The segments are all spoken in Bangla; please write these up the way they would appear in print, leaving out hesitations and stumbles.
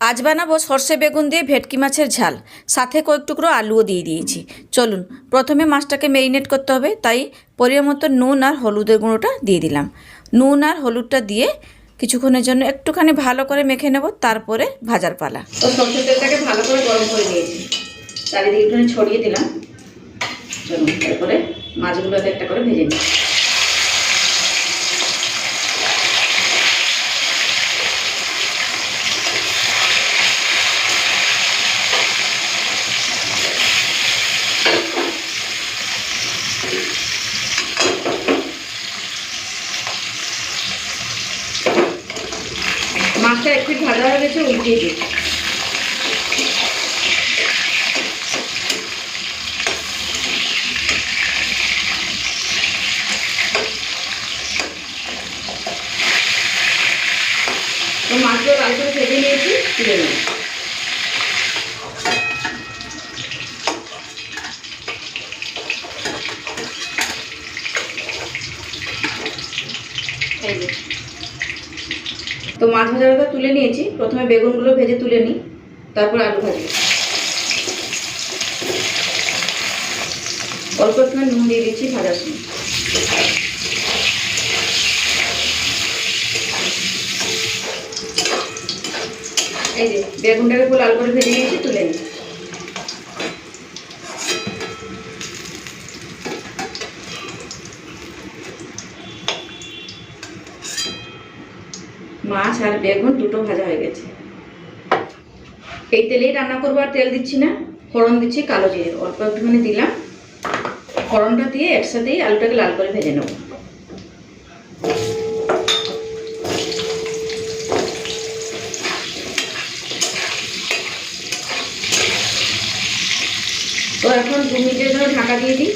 আজ বানাবো সর্ষে বেগুন দিয়ে ভেটকি মাছের ঝাল, সাথে কয়েক টুকরো আলুও দিয়ে দিয়েছি। চলুন, প্রথমে মাছটাকে ম্যারিনেট করতে হবে, তাই পরিমাণ মতো নুন আর হলুদের গুঁড়োটা দিয়ে দিলাম। নুন আর হলুদটা দিয়ে কিছুক্ষণের জন্য একটুখানি ভালো করে মেখে নেব, তারপরে ভাজার পালা। তো সর্ষের তেলটাকে ভালো করে গরম করে দিয়েছি, চারিদিকে একটুখানি ছড়িয়ে দিলাম। চলুন, তারপরে মাছগুলোকে একটা করে ভেজে নিই। মাছটা একটু ভাজা হয়ে গেছে, উল্টিয়ে দিই। তো মাছগুলো লাল করে ভেজে নিয়েছি, তুলে নেব। তো মাছ ভাজাটা তুলে নিয়েছি। প্রথমে বেগুনগুলো ভেজে তুলে নিই, তারপর আলু ভাজি। অল্প একটু নুন দিয়ে দিচ্ছি ভাজার সময়। এই যে বেগুনটাকে পুরো লাল করে ভেজে নিয়েছি, তুলে নিই। মাছ আর বেগুন দুটো ভাজা হয়ে গেছে। এই তেলেই রান্না করবো, আর তেল দিচ্ছি না। ফোড়ন দিচ্ছি কালো জিরে, অল্প একটুখানি দিলাম। ফোড়নটা দিয়ে একসাথেই আলুটাকে লাল করে ভেজে নেব। তো এখন 2 মিনিটের জন্য ঢাকা দিয়ে দিই,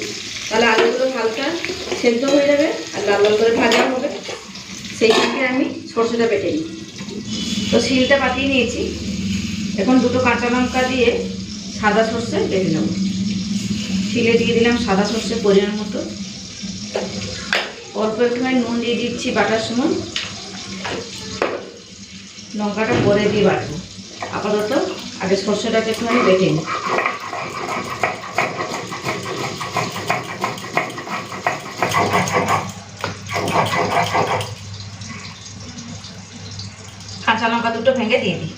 তাহলে আলুগুলো হালকা সেদ্ধ হয়ে যাবে আর লাল লাল করে ভাজা হবে। সেই সঙ্গে আমি সরষেটা বেটে নিই। তো শিলটা পাতিয়ে নিয়েছি। এখন দুটো কাঁচা লঙ্কা দিয়ে সাদা সর্ষে বেটে নেব। শিলে দিয়ে দিলাম সাদা সর্ষে পরিমাণ মতো। অল্প একটুখানি নুন দিয়ে দিচ্ছি বাটার সময়। লঙ্কাটা পরে দিয়ে বাটবো। আপাতত আগে সর্ষেটাকে একটুখানি বেটে নিই। কাঁচা লঙ্কা দুটো ভেঙে দিয়ে দিই।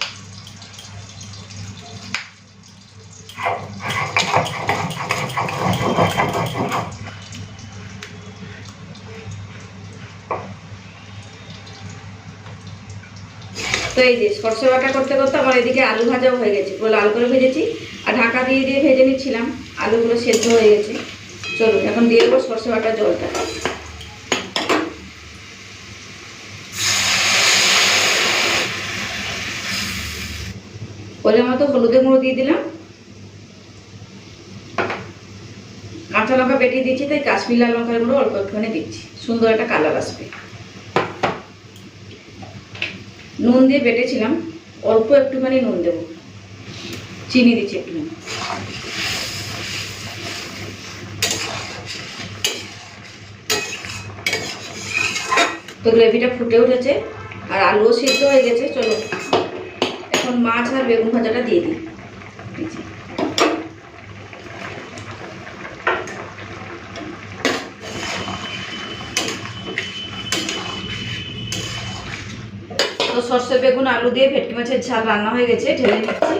তো এই যে সরষে বাটা করতে করতে আমার এদিকে আলু ভাজাও হয়ে গেছে, পুরো লাল করে ভেজেছি। আর ঢাকা দিয়ে দিয়ে ভেজে নিচ্ছিলাম, আলুগুলো সেদ্ধ হয়ে গেছে। চলুন, এখন দিয়ে দেবো সরষে বাটার জলটা। পরিমাণ মতো হলুদের গুঁড়ো দিয়ে দিলাম। কাঁচা লঙ্কা বেটে দিয়েছি, তাই কাশ্মীর লাল লঙ্কার গুঁড়ো অল্প একটুখানি দিচ্ছি, সুন্দর একটা কালার আসবে। নুন দিয়ে বেটেছিলাম, অল্প একটুখানি নুন দেবো। চিনি দিচ্ছি একটুখানি। তো গ্রেভিটা ফুটে উঠেছে আর আলুও সিদ্ধ হয়ে গেছে। চলো, এখন মাছ আর বেগুন ভাজাটা দিয়ে দিই। তো সর্ষে বেগুন আলু দিয়ে ভেটকি মাছের ঝাল রান্না হয়ে গেছে, ঢেলে নিচ্ছি।